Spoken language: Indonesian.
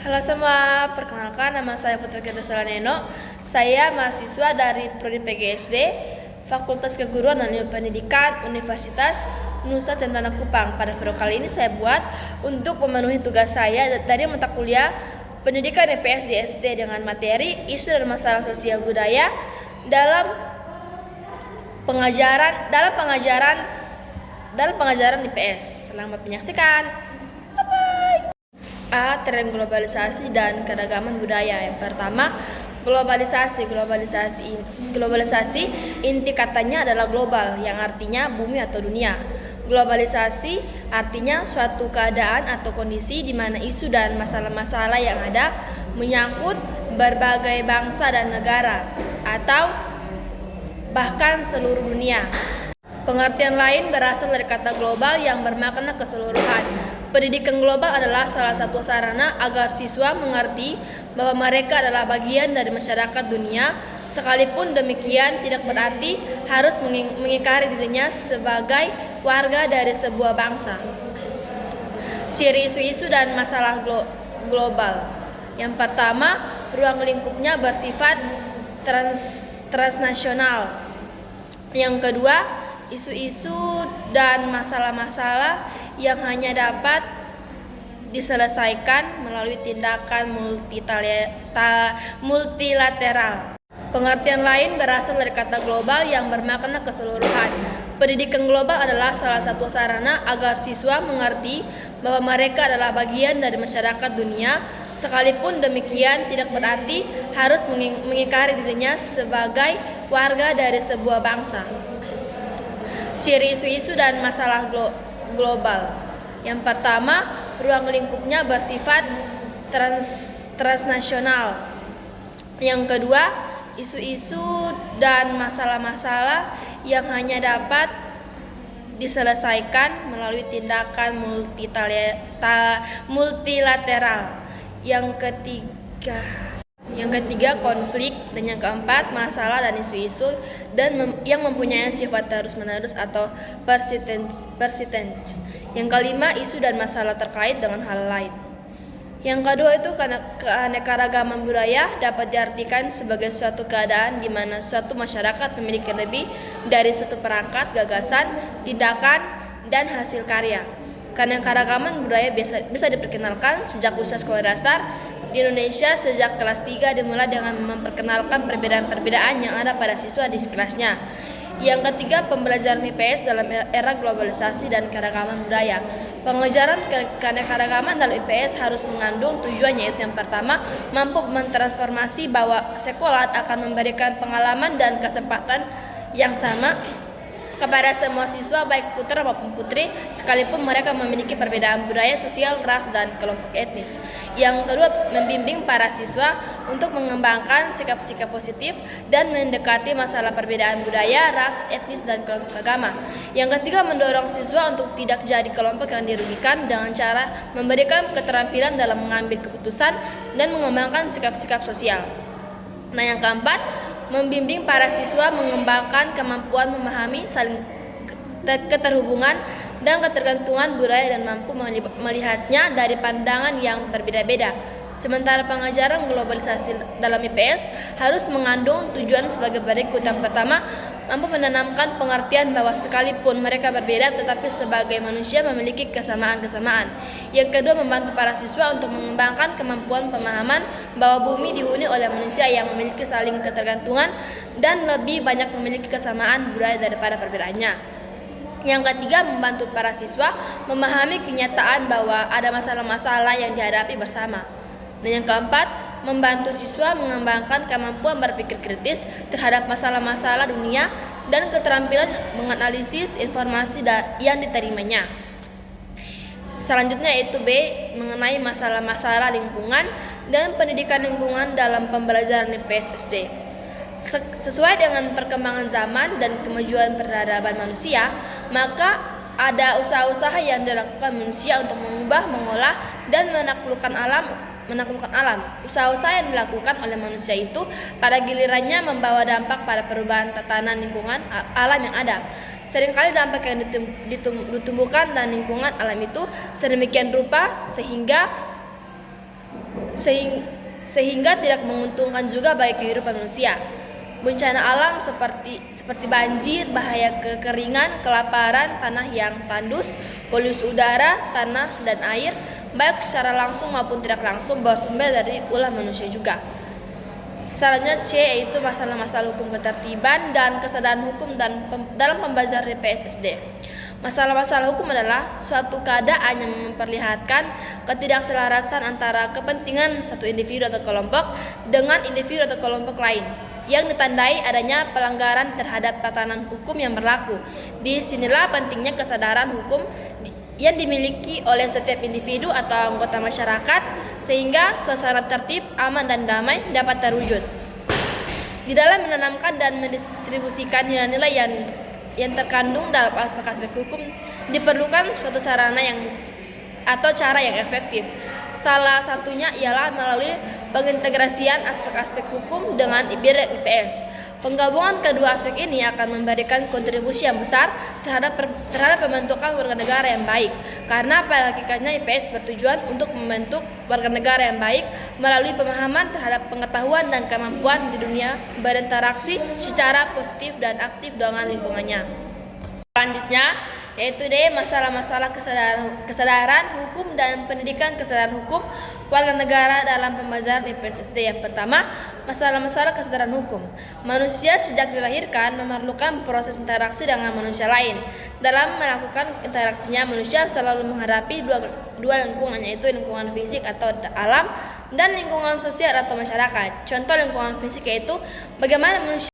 Halo semua, perkenalkan nama saya Putri Kedosala Neno. Saya mahasiswa dari Prodi PGSD, Fakultas Keguruan dan Ilmu Pendidikan, Universitas Nusa Cendana Kupang. Pada video kali ini saya buat untuk memenuhi tugas saya dari mata kuliah Pendidikan IPS di SD dengan materi isu dan masalah sosial budaya dalam pengajaran IPS. Selamat menyaksikan. Tren globalisasi dan keragaman budaya. Yang pertama, globalisasi inti katanya adalah global, yang artinya bumi atau dunia. Globalisasi artinya suatu keadaan atau kondisi di mana isu dan masalah-masalah yang ada menyangkut berbagai bangsa dan negara atau bahkan seluruh dunia. Pengertian lain berasal dari kata global yang bermakna keseluruhan. Pendidikan global adalah salah satu sarana agar siswa mengerti bahwa mereka adalah bagian dari masyarakat dunia. Sekalipun demikian tidak berarti harus mengingkari dirinya sebagai warga dari sebuah bangsa. Ciri isu-isu dan masalah global. Yang pertama, ruang lingkupnya bersifat transnasional. Yang kedua, isu-isu dan masalah-masalah yang hanya dapat diselesaikan melalui tindakan multilateral. Pengertian lain berasal dari kata global yang bermakna keseluruhan. Pendidikan global adalah salah satu sarana agar siswa mengerti bahwa mereka adalah bagian dari masyarakat dunia. Sekalipun demikian tidak berarti harus mengingkari dirinya sebagai warga dari sebuah bangsa. Ciri isu-isu dan masalah global. Yang pertama, ruang lingkupnya bersifat transnasional. Yang kedua, isu-isu dan masalah-masalah yang hanya dapat diselesaikan melalui tindakan multilateral. Yang ketiga, konflik, dan yang keempat, masalah dan isu-isu yang mempunyai sifat terus-menerus atau persisten. Yang kelima, isu dan masalah terkait dengan hal lain. Yang kedua itu keanekaragaman budaya dapat diartikan sebagai suatu keadaan di mana suatu masyarakat memiliki lebih dari satu perangkat, gagasan, tindakan, dan hasil karya. Keanekaragaman budaya bisa diperkenalkan sejak usia sekolah dasar. Di Indonesia sejak kelas 3 dimulai dengan memperkenalkan perbedaan-perbedaan yang ada pada siswa di kelasnya. Yang ketiga, pembelajaran IPS dalam era globalisasi dan keragaman budaya. Pengajaran keanekaragaman dalam IPS harus mengandung tujuan, yaitu yang pertama, mampu mentransformasi bahwa sekolah akan memberikan pengalaman dan kesempatan yang sama kepada semua siswa, baik putra maupun putri, sekalipun mereka memiliki perbedaan budaya, sosial, ras, dan kelompok etnis. Yang kedua, membimbing para siswa untuk mengembangkan sikap-sikap positif dan mendekati masalah perbedaan budaya, ras, etnis, dan kelompok agama. Yang ketiga, mendorong siswa untuk tidak jadi kelompok yang dirugikan dengan cara memberikan keterampilan dalam mengambil keputusan dan mengembangkan sikap-sikap sosial. Nah, yang keempat, membimbing para siswa mengembangkan kemampuan memahami saling keterhubungan dan ketergantungan budaya dan mampu melihatnya dari pandangan yang berbeda-beda. Sementara pengajaran globalisasi dalam IPS harus mengandung tujuan sebagai berikut. Yang pertama, mampu menanamkan pengertian bahwa sekalipun mereka berbeda tetapi sebagai manusia memiliki kesamaan-kesamaan. Yang kedua, membantu para siswa untuk mengembangkan kemampuan pemahaman bahwa bumi dihuni oleh manusia yang memiliki saling ketergantungan dan lebih banyak memiliki kesamaan budaya daripada perbedaannya. Yang ketiga, membantu para siswa memahami kenyataan bahwa ada masalah-masalah yang dihadapi bersama. Dan yang keempat, membantu siswa mengembangkan kemampuan berpikir kritis terhadap masalah-masalah dunia dan keterampilan menganalisis informasi yang diterimanya. Selanjutnya yaitu B, mengenai masalah-masalah lingkungan dan pendidikan lingkungan dalam pembelajaran IPS SD. Sesuai dengan perkembangan zaman dan kemajuan peradaban manusia, maka ada usaha-usaha yang dilakukan manusia untuk mengubah, mengolah, dan menaklukkan alam. Usaha-usaha yang dilakukan oleh manusia itu pada gilirannya membawa dampak pada perubahan tatanan lingkungan alam yang ada. Seringkali dampak yang ditumbuhkan dan lingkungan alam itu sedemikian rupa sehingga sehingga tidak menguntungkan juga bagi kehidupan manusia. Bencana alam seperti banjir, bahaya kekeringan, kelaparan, tanah yang tandus, polusi udara, tanah dan air, baik secara langsung maupun tidak langsung bersumber dari ulah manusia juga. Selanjutnya C, yaitu masalah-masalah hukum ketertiban dan kesadaran hukum dalam pembahasan PSSD. Masalah-masalah hukum adalah suatu keadaan yang memperlihatkan ketidakselarasan antara kepentingan satu individu atau kelompok dengan individu atau kelompok lain yang ditandai adanya pelanggaran terhadap tatanan hukum yang berlaku. Di sinilah pentingnya kesadaran hukum yang dimiliki oleh setiap individu atau anggota masyarakat sehingga suasana tertib, aman dan damai dapat terwujud. Di dalam menanamkan dan mendistribusikan nilai-nilai yang terkandung dalam aspek-aspek hukum diperlukan suatu sarana atau cara yang efektif. Salah satunya ialah melalui pengintegrasian aspek-aspek hukum dengan bidang IPS. Penggabungan kedua aspek ini akan memberikan kontribusi yang besar terhadap pembentukan warga negara yang baik. Karena pada hakikatnya IPS bertujuan untuk membentuk warga negara yang baik melalui pemahaman terhadap pengetahuan dan kemampuan di dunia berinteraksi secara positif dan aktif dengan lingkungannya. Selanjutnya yaitu D, masalah-masalah kesadaran hukum dan pendidikan kesadaran hukum warga negara dalam pembahasan PSSD. Yang pertama, masalah-masalah kesadaran hukum. Manusia sejak dilahirkan memerlukan proses interaksi dengan manusia lain. Dalam melakukan interaksinya, manusia selalu menghadapi dua lingkungan, yaitu lingkungan fisik atau alam dan lingkungan sosial atau masyarakat. Contoh lingkungan fisik yaitu bagaimana manusia